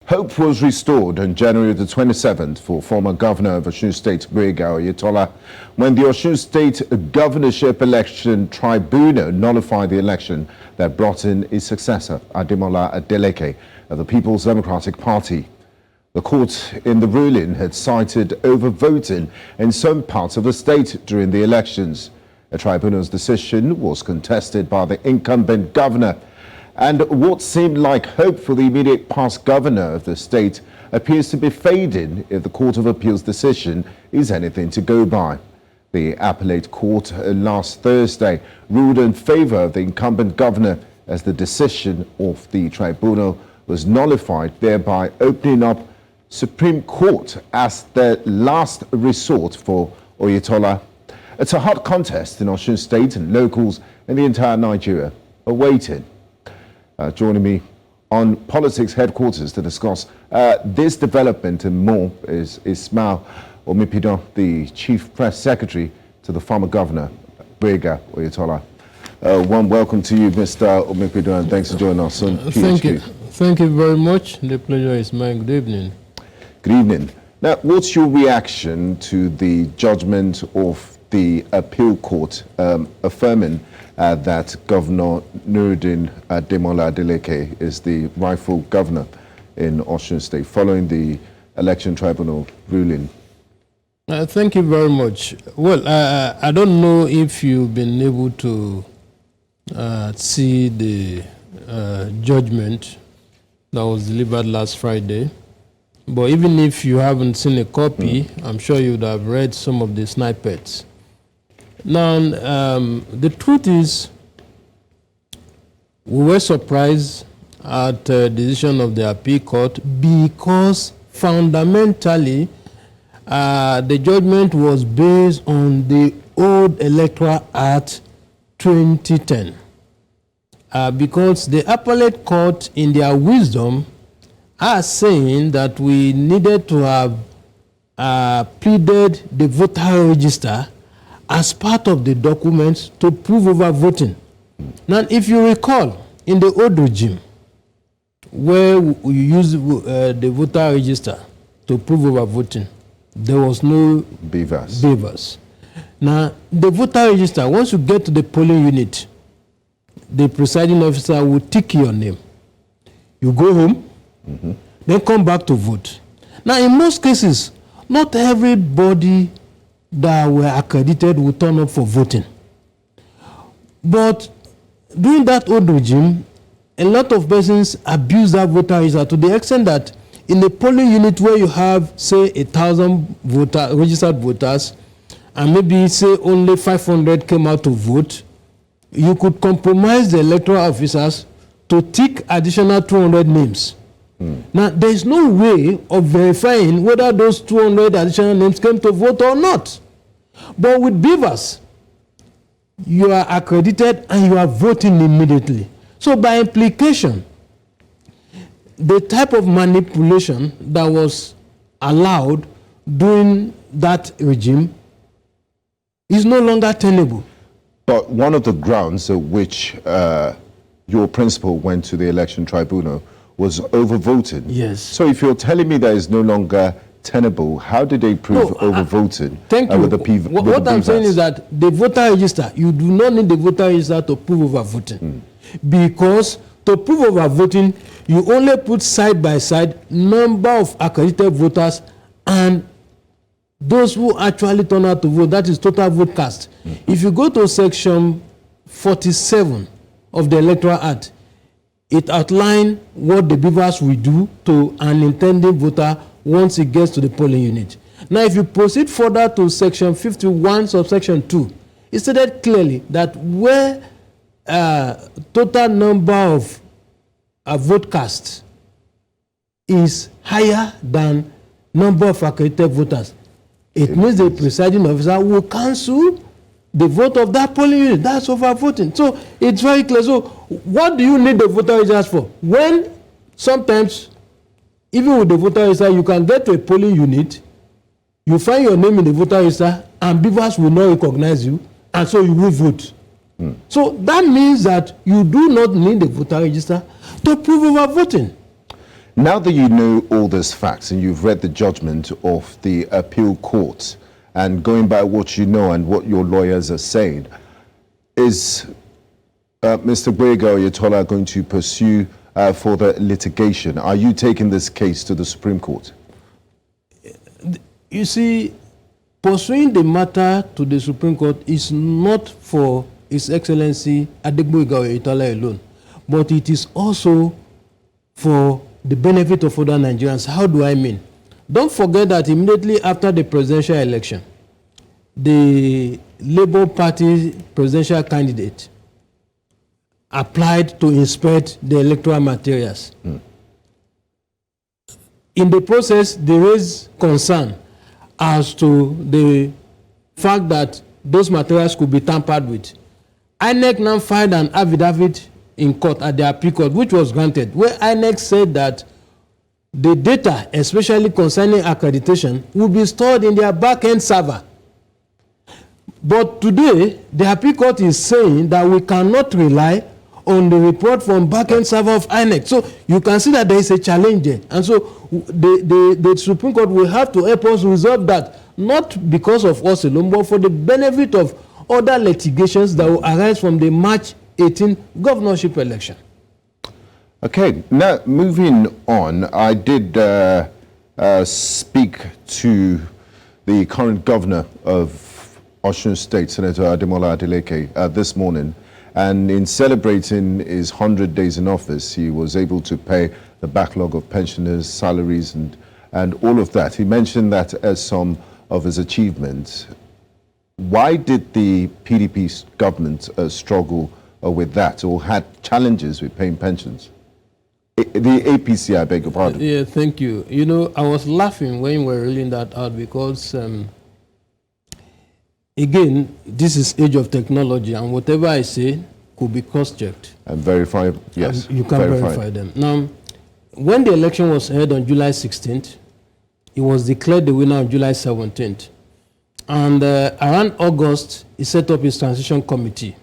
Hope was restored on January the 27th for former governor of Osun State, Oyetola, when the Osun State governorship election tribunal nullified the election that brought in his successor, Ademola Adeleke, of the People's Democratic Party. The court in the ruling had cited overvoting in some parts of the state during the elections. The tribunal's decision was contested by the incumbent governor, and what seemed like hope for the immediate past governor of the state appears to be fading if the Court of Appeal's decision is anything to go by. The appellate court last Thursday ruled in favor of the incumbent governor as the decision of the tribunal was nullified, thereby opening up Supreme Court as the last resort for Oyetola. It's a hot contest in Osun State, and locals in the entire Nigeria are waiting. Joining me on Politics Headquarters to discuss this development and more is Ismail Omipidon, the Chief Press Secretary to the former governor, Brega Oyetola. One welcome to you, Mr. Omipidon, and thanks for joining us on PHQ. Thank you very much. The pleasure is mine. Good evening. Good evening. Now, what's your reaction to the judgment of the appeal court affirming that Governor Nuruddin Ademola Adeleke is the rightful governor in Osun State following the election tribunal ruling? Thank you very much. Well, I don't know if you've been able to see the judgment that was delivered last Friday. But even if you haven't seen a copy, I'm sure you would have read some of the snippets. Now, the truth is, we were surprised at the decision of the appeal court because fundamentally the judgment was based on the old Electoral Act 2010. Because the appellate court, in their wisdom, are saying that we needed to have pleaded the voter register as part of the documents to prove over voting. Now, if you recall, in the old regime, where we use the voter register to prove over voting, there was no beavers. Now, the voter register, once you get to the polling unit, the presiding officer will tick your name. You go home, then come back to vote. Now, in most cases, not everybody that were accredited will turn up for voting. But during that old regime, a lot of persons abuse that voter register to the extent that in the polling unit where you have, say, 1,000 registered voters, and maybe, say, only 500 came out to vote, you could compromise the electoral officers to tick additional 200 names. Now, there is no way of verifying whether those 200 additional names came to vote or not. But with beavers, you are accredited and you are voting immediately. So by implication, the type of manipulation that was allowed during that regime is no longer tenable. But one of the grounds on which your principal went to the election tribunal was overvoting. Yes. So if you're telling me that is no longer tenable, how did they prove overvoting? Thank you. What I'm saying is that the voter register, you do not need the voter register to prove overvoting. Because to prove overvoting, you only put side by side number of accredited voters and those who actually turn out to vote, that is total vote cast. If you go to section 47 of the Electoral Act, it outlines what the beavers will do to an intending voter once he gets to the polling unit. Now, if you proceed further to section 51, subsection 2, it stated clearly that where total number of vote cast is higher than number of accredited voters, it means the presiding officer will cancel the vote of that polling unit. That's overvoting. So it's very clear. So what do you need the voter register for? When sometimes, even with the voter register, you can get to a polling unit, you find your name in the voter register, and beavers will not recognize you, and so you will vote. So that means that you do not need the voter register to prove overvoting. Now that you know all these facts and you've read the judgment of the appeal court, and going by what you know and what your lawyers are saying, is Mr. Oyetola going to pursue further litigation? Are you taking this case to the Supreme Court? You see, pursuing the matter to the Supreme Court is not for His Excellency Oyetola alone, but it is also for the benefit of other Nigerians. How do I mean? Don't forget that immediately after the presidential election, the Labour Party presidential candidate applied to inspect the electoral materials. In the process, they raised concern as to the fact that those materials could be tampered with. INEC now filed an affidavit in court at the appeal court, which was granted, where INEC said that the data, especially concerning accreditation, will be stored in their back-end server. But today, the appeal court is saying that we cannot rely on the report from back-end server of INEC. So you can see that there is a challenge there. And so the Supreme Court will have to help us resolve that, not because of us alone, but for the benefit of other litigations that will arise from the March 18 governorship election. Okay, now moving on, I did speak to the current governor of Osun State, Senator Ademola Adeleke, this morning, and in celebrating his 100 days in office, he was able to pay the backlog of pensioners' salaries and all of that. He mentioned that as some of his achievements. Why did the PDP government struggle with that, or had challenges with paying pensions? The APC, I beg your pardon. Yeah, thank you. You know, I was laughing when we were reading that out because, again, this is age of technology, and whatever I say could be cross-checked. And verified, yes. And you can verify them. Now, when the election was held on July 16th, he was declared the winner on July 17th. And around August, he set up his transition committee.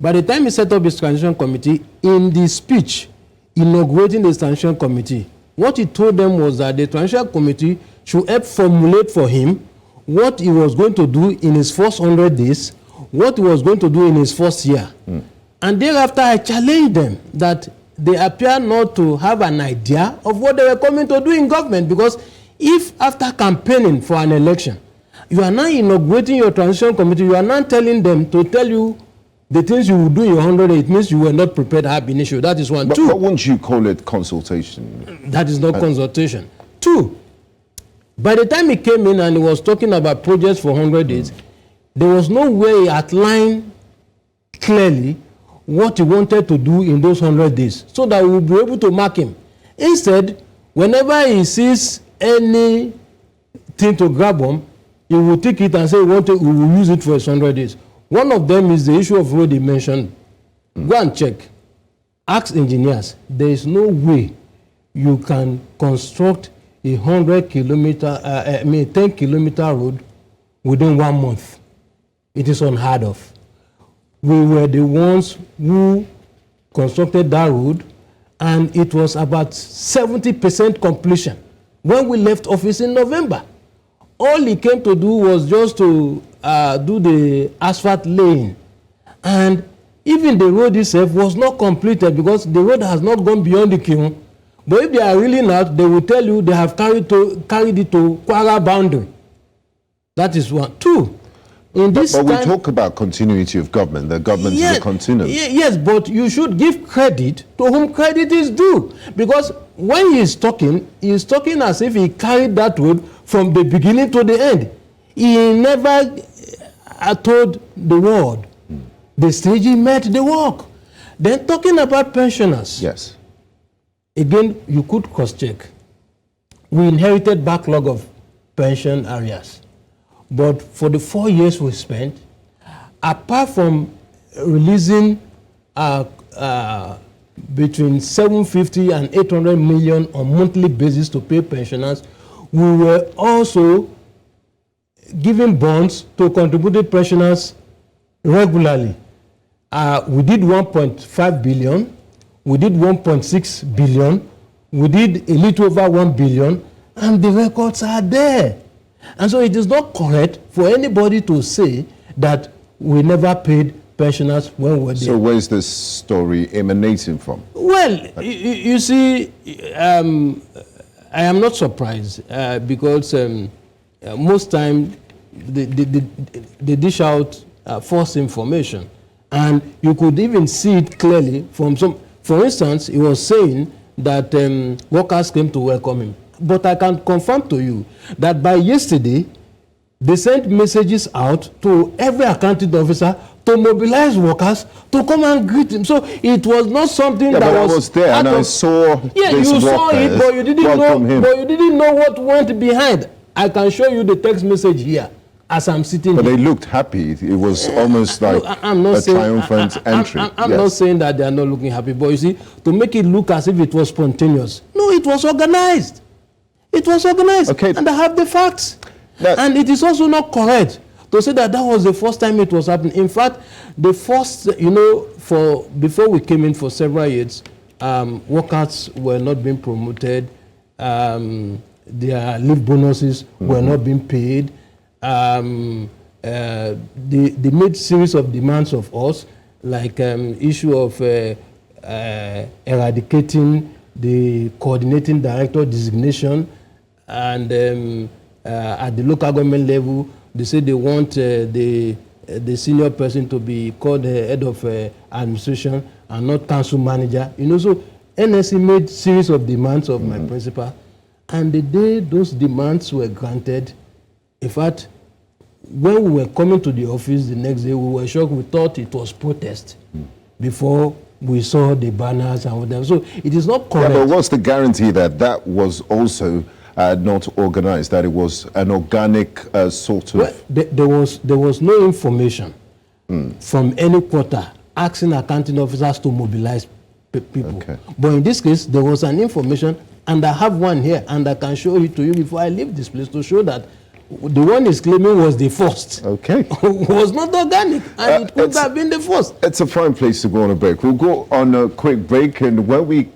By the time he set up his transition committee, in the speech inaugurating the transition committee, what he told them was that the transition committee should help formulate for him what he was going to do in his first 100 days, what he was going to do in his first year. And thereafter, I challenged them that they appear not to have an idea of what they were coming to do in government, because if after campaigning for an election, you are now inaugurating your transition committee, you are now telling them to tell you the things you will do in your 100 days, it means you were not prepared ab initio. That is one. But, Two. But won't you call it consultation? That is not consultation. Two, by the time he came in and he was talking about projects for 100 days, there was no way he outlined clearly what he wanted to do in those 100 days so that we will be able to mark him. Instead, whenever he sees anything to grab him, he will take it and say, we will use it for his 100 days. One of them is the issue of road he mentioned. Go and check. Ask engineers. There is no way you can construct a 10-kilometer road within 1 month. It is unheard of. We were the ones who constructed that road, and it was about 70% completion when we left office in November. All he came to do was just to do the asphalt laying. And even the road itself was not completed because the road has not gone beyond the kiln. But if they are really not, they will tell you they have carried it to Kwara boundary. That is one. Two, in this but we talk about continuity of government. The government is a continuum. Yes, but you should give credit to whom credit is due. Because when he is talking as if he carried that road from the beginning to the end. He never told the world the stage he met the work. Then talking about pensioners. Yes. Again, you could cross-check. We inherited backlog of pension areas. But for the 4 years we spent, apart from releasing between 750 and 800 million on monthly basis to pay pensioners, we were also giving bonds to contributed pensioners regularly. We did 1.5 billion, we did 1.6 billion, we did a little over 1 billion, and the records are there. And so it is not correct for anybody to say that we never paid pensioners when we were there. So where is this story emanating from? Well, you see, I am not surprised because most times they dish out false information. And you could even see it clearly from some. For instance, he was saying that workers came to welcome him. But I can confirm to you that by yesterday, they sent messages out to every accounting officer to mobilize workers to come and greet him. So it was not something that I was there and I saw you saw it, but you didn't know. But you didn't know what went behind. I can show you the text message here as I'm sitting here. But they looked happy. It was almost like a triumphant entry. I'm not saying that they are not looking happy, but you see, to make it look as if it was spontaneous. No, it was organized. It was organized. Okay. And I have the facts. And it is also not correct to say that that was the first time it was happening. In fact, the first, before we came in for several years, workers were not being promoted. Their leave bonuses were not being paid. They made series of demands of us, like issue of eradicating the coordinating director designation, and at the local government level, they say they want the senior person to be called head of administration and not council manager. So NSC made series of demands of my principal, and the day those demands were granted, in fact, when we were coming to the office the next day, we were shocked. We thought it was protest before we saw the banners and whatever. So it is not correct. Yeah, but what's the guarantee that that was also not organized, that it was an organic sort of... Well, there was no information from any quarter asking accounting officers to mobilize people. Okay. But in this case, there was an information, and I have one here, and I can show it to you before I leave this place to show that the one he's claiming was the first. Okay. Was not organic, and it could have been the first. It's a fine place to go on a break. We'll go on a quick break, and when we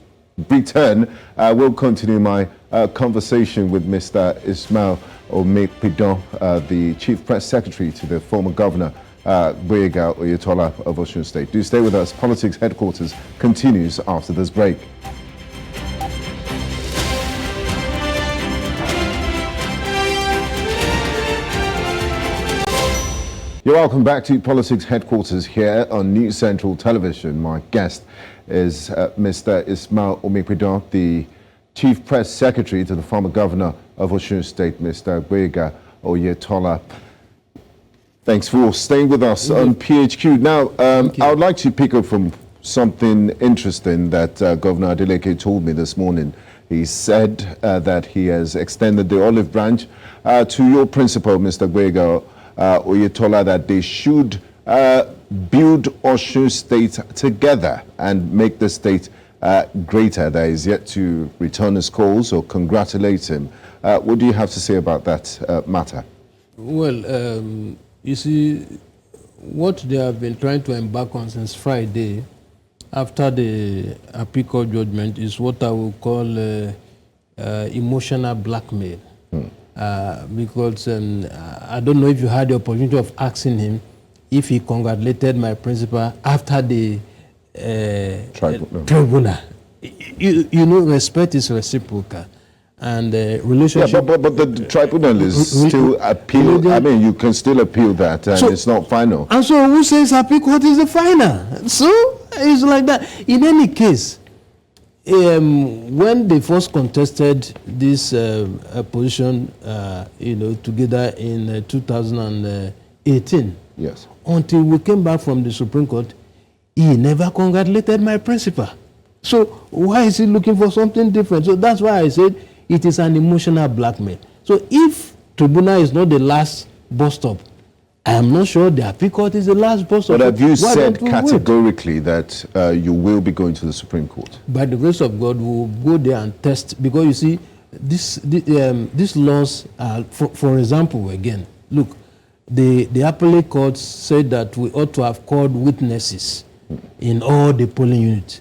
return, we'll continue my conversation with Mr. Ismail Omekpidon, the Chief Press Secretary to the former Governor, Gboyega Oyetola of Osun State. Do stay with us. Politics Headquarters continues after this break. You're welcome back to Politics Headquarters here on News Central Television. My guest is Mr. Ismail Omekpidon, the Chief Press Secretary to the former Governor of Osun State, Mr. Gboyega Oyetola. Thanks for staying with us on PHQ. Now, I would like to pick up from something interesting that Governor Adeleke told me this morning. He said that he has extended the olive branch to your principal, Mr. Gboyega Oyetola, that they should build Osun State together and make the state greater. That is yet to return his calls or congratulate him. What do you have to say about that matter? Well, you see, what they have been trying to embark on since Friday, after the appeal court judgment, is what I would call emotional blackmail. Because I don't know if you had the opportunity of asking him if he congratulated my principal after the tribunal. You know, respect is reciprocal. And relationship... Yeah, but the tribunal is still appeal. I mean, you can still appeal that, and it's not final. And so who says appeal court is the final? So it's like that. In any case, when they first contested this position, together in 2018, yes, until we came back from the Supreme Court, he never congratulated my principal. So why is he looking for something different? So that's why I said it is an emotional blackmail. So if tribunal is not the last bus stop, I am not sure the appeal court is the last bus stop. But have you said categorically that you will be going to the Supreme Court? By the grace of God, we will go there and test. Because you see, these laws, for example, again, look, the appellate court said that we ought to have called witnesses in all the polling units.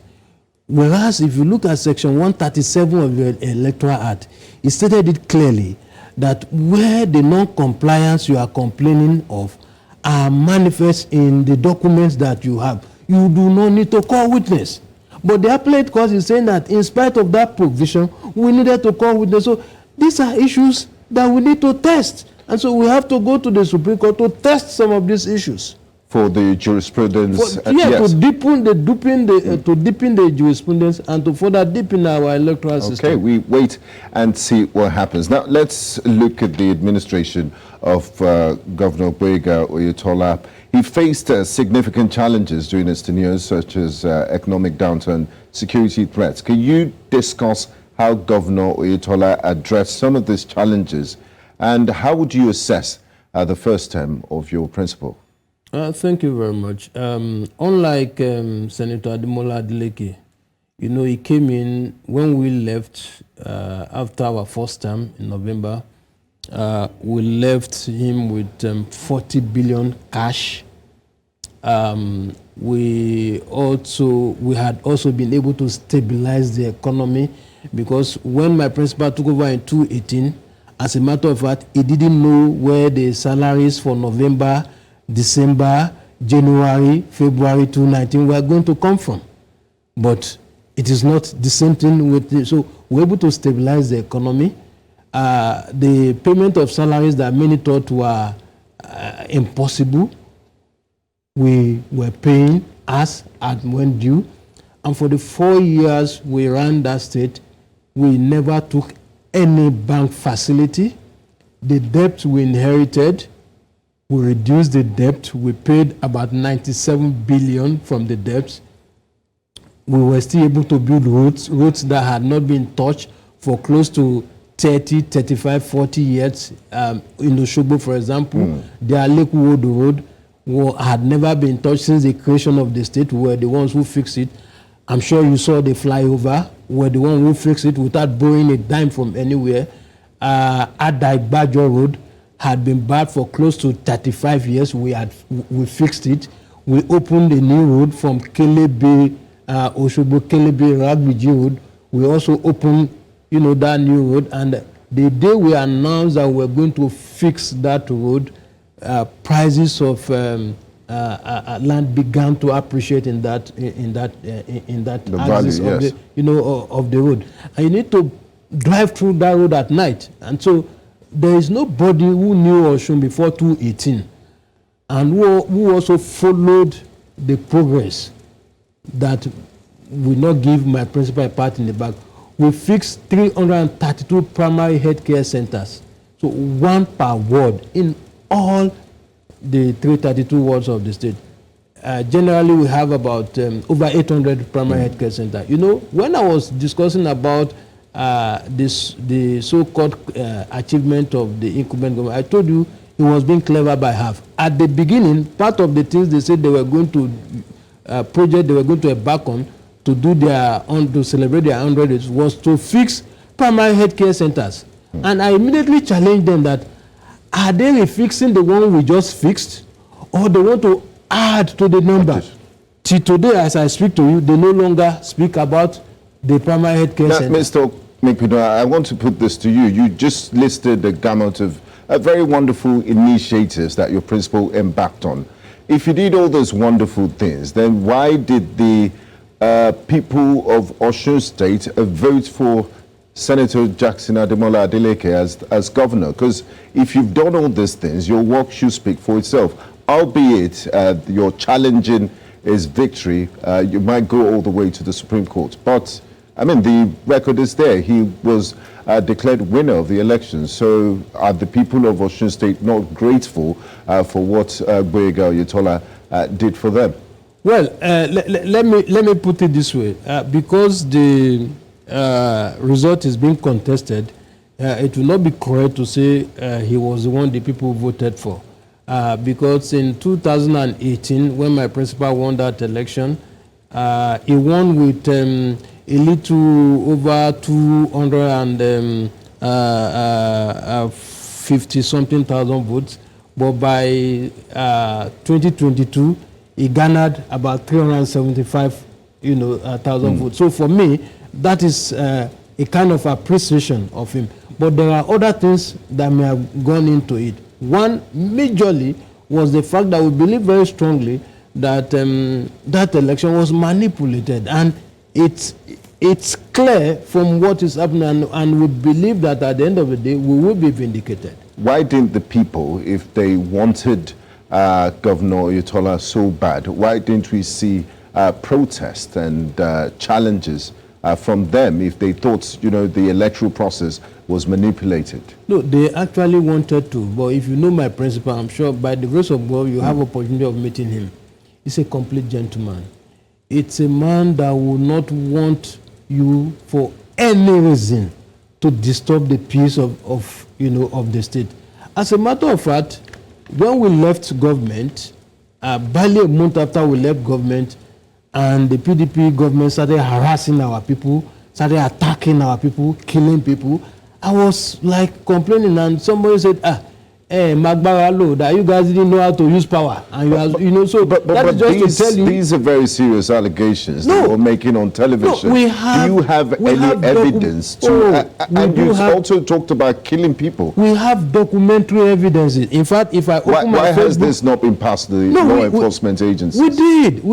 Whereas if you look at Section 137 of the Electoral Act, it stated it clearly that where the non-compliance you are complaining of are manifest in the documents that you have, you do not need to call witness. But the appellate court is saying that in spite of that provision, we needed to call witness. So these are issues that we need to test. And so we have to go to the Supreme Court to test some of these issues. For the jurisprudence, yes. to deepen the jurisprudence and to further deepen our electoral system. Okay, we wait and see what happens. Now, let's look at the administration of Governor Boyega Oyetola. He faced significant challenges during his tenure, such as economic downturn, security threats. Can you discuss how Governor Oyetola addressed some of these challenges, and how would you assess the first term of your principal? Thank you very much. Unlike Senator Ademola Adeleke, you know, he came in when we left after our first term in November. We left him with 40 billion cash. We had also been able to stabilize the economy, because when my principal took over in 2018, as a matter of fact, he didn't know where the salaries for November, December, January, February 2019 were going to come from. But it is not the same thing with the, so we're able to stabilize the economy. The payment of salaries that many thought were impossible, we were paying as and when due. And for the 4 years we ran that state, we never took any bank facility. The debt we inherited, we reduced the debt. We paid about 97 billion from the debts. We were still able to build roads that had not been touched for close to 30, 35, 40 years. In Osogbo, for example, the Aleku Road had never been touched since the creation of the state. We were the ones who fixed it. I'm sure you saw the flyover. We were the ones who fixed it without borrowing a dime from anywhere. Adaigbajo Road had been bad for close to 35 years. We fixed it. We opened a new road from Kelebe, Osogbo, Kelebe, Ragbiji Road. We also opened, you know, that new road. And the day we announced that we're going to fix that road, prices of land began to appreciate in that axis of the, you know, of the road. And you need to drive through that road at night. And so there is nobody who knew Osun before 2018 and who also followed the progress that will not give my principal a pat in the back. We fixed 332 primary healthcare centers, so one per ward in all the 332 wards of the state. Generally, we have about over 800 primary healthcare centers. You know, when I was discussing about the so-called achievement of the incumbent government, I told you he was being clever by half. At the beginning, part of the things they said they were going to project they were going to embark on to do to celebrate their 100th was to fix primary healthcare centers. And I immediately challenged them that, are they refixing the one we just fixed, or they want to add to the number? Till today, as I speak to you, they no longer speak about the primary healthcare center. Mr. Mekpido, I want to put this to you. You just listed the gamut of very wonderful initiatives that your principal embarked on. If you did all those wonderful things, then why did the people of Osun State vote for Senator Jackson Ademola Adeleke as governor? Because if you've done all these things, your work should speak for itself. Albeit your challenging his victory, you might go all the way to the Supreme Court. But I mean, the record is there. He was declared winner of the election. So are the people of Osun State not grateful for what Boyega Oyetola did for them? Well, let me put it this way. Because the result is being contested, it will not be correct to say he was the one the people voted for. Because in 2018, when my principal won that election, he won with a little over 250-something thousand votes. But by 2022, he garnered about 375 1,000 votes. So for me, that is a kind of appreciation of him. But there are other things that may have gone into it. One, majorly, was the fact that we believe very strongly that that election was manipulated. And it's clear from what is happening, and we believe that at the end of the day, we will be vindicated. Why didn't the people, if they wanted Governor Oyetola so bad, why didn't we see protests and challenges from them if they thought, the electoral process was manipulated? No, they actually wanted to. But if you know my principal, I'm sure by the grace of God, you have opportunity of meeting him. He's a complete gentleman. It's a man that will not want you for any reason to disturb the peace of the state. As a matter of fact, when we left government, barely a month after we left government, and the PDP government started harassing our people, started attacking our people, killing people, I was like complaining, and somebody said, Magbara Lo, that you guys didn't know how to use power. And that is just to tell you. These are very serious allegations that we're making on television. No, do you have any evidence to? And you also talked about killing people. We have documentary evidences. In fact, if I open my Facebook, why has this not been passed to the law enforcement agencies? We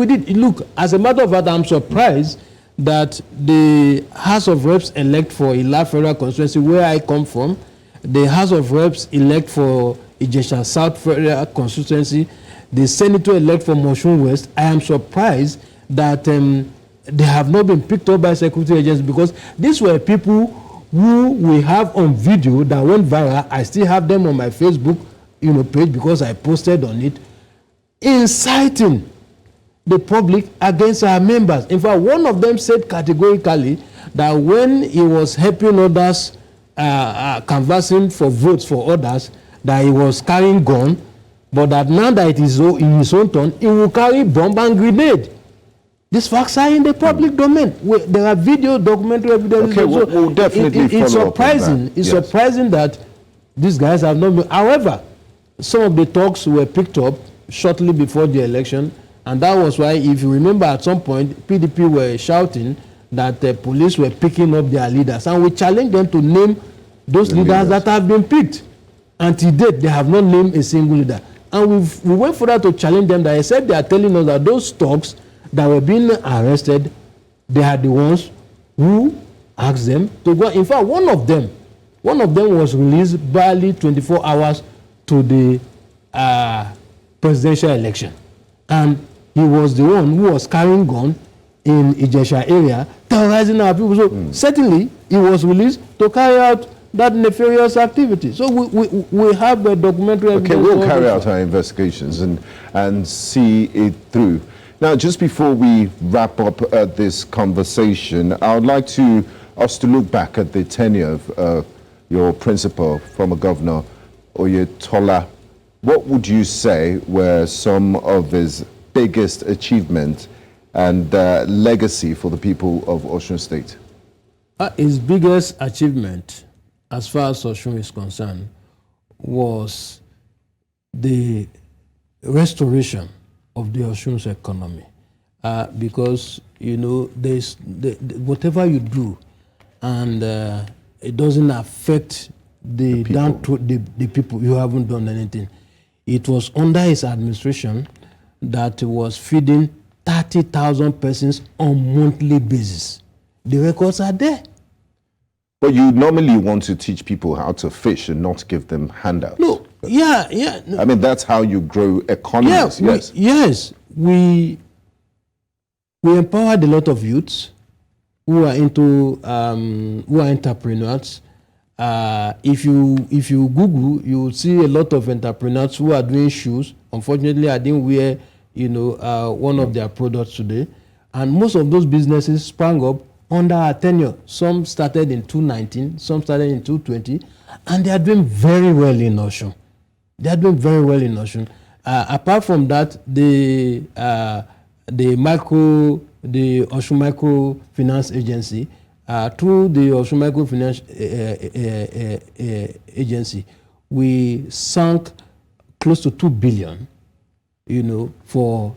did. Look, as a matter of fact, I'm surprised that the House of Reps elect for Ila Federal Constituency, where I come from, the House of Reps elect for Ijesha South Federal Constituency, the Senator elect for Osun West. I am surprised that they have not been picked up by security agents, because these were people who we have on video that went viral. I still have them on my Facebook page because I posted on it, inciting the public against our members. In fact, one of them said categorically that when he was helping others canvassing for votes for others, that he was carrying gun, but that now that it is in his own turn, he will carry bomb and grenade. These facts are in the public domain. There are video documentary evidence. Okay, we'll definitely it's surprising. It's surprising that these guys have not been. However, some of the talks were picked up shortly before the election, and that was why, if you remember, at some point, PDP were shouting that the police were picking up their leaders, and we challenged them to name those leaders that have been picked. Until date, they have not named a single leader. And we went further to challenge them that, except they are telling us that those thugs that were being arrested, they are the ones who asked them to go. In fact, one of them was released barely 24 hours to the presidential election. And he was the one who was carrying gun in Ijesha area, terrorizing our people. So certainly, he was released to carry out that nefarious activity. So we have a documentary evidence. Okay, we'll carry out our investigations and see it through. Now, just before we wrap up this conversation, I would like us to look back at the tenure of your principal, former Governor Oyetola. What would you say were some of his biggest achievements and legacy for the people of Osun State? His biggest achievement, as far as Osun is concerned, was the restoration of the Osun's economy. Because, there's whatever you do, and it doesn't affect the people, you haven't done anything. It was under his administration that was feeding 30,000 persons on monthly basis. The records are there. But you normally want to teach people how to fish and not give them handouts. No, yeah. I mean, that's how you grow economies. Yes. We empowered a lot of youths who are into who are entrepreneurs. If you Google, you will see a lot of entrepreneurs who are doing shoes. Unfortunately, I didn't wear one of their products today, and most of those businesses sprang up under our tenure. Some started in 2019, some started in 2020, and they are doing very well in Osun. Apart from that, the Osun Microfinance Agency, through the Osun Microfinance Agency, we sunk close to 2 billion, for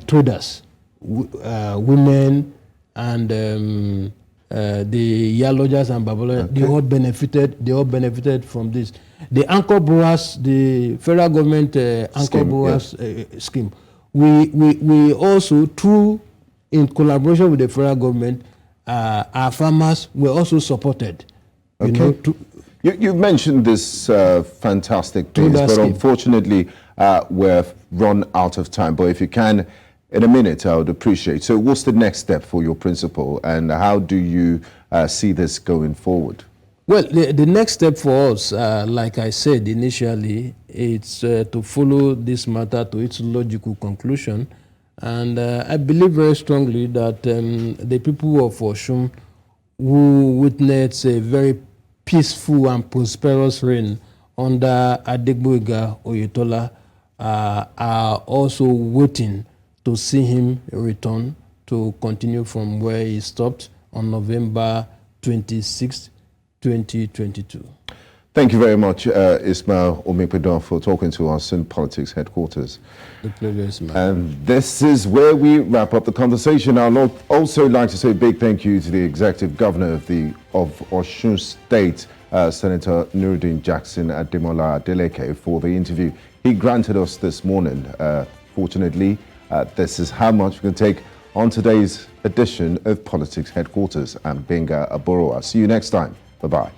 traders women and the Yalodjas and Babalojas, okay. They all benefited from this. The anchor borrowers, the federal government anchor borrowers scheme, we also, through in collaboration with the federal government, our farmers were also supported. You mentioned this fantastic piece, but scheme. Unfortunately, we're run out of time. But if you can, in a minute, I would appreciate. So what's the next step for your principal, and how do you see this going forward? Well, the next step for us, like I said initially, it's to follow this matter to its logical conclusion. And I believe very strongly that the people of Osun who witnessed a very peaceful and prosperous reign under Adegboyega Oyetola are also waiting to see him return to continue from where he stopped on November 26, 2022. Thank you very much, Ismail Omepedon, for talking to us in Politics Headquarters. The pleasure is mine. And this is where we wrap up the conversation. I'd also like to say a big thank you to the Executive Governor of Osun State, Senator Nuruddin Jackson Ademola Adeleke, for the interview he granted us this morning. Fortunately, this is how much we can take on today's edition of Politics Headquarters. I'm Benga Aboroa. See you next time. Bye-bye.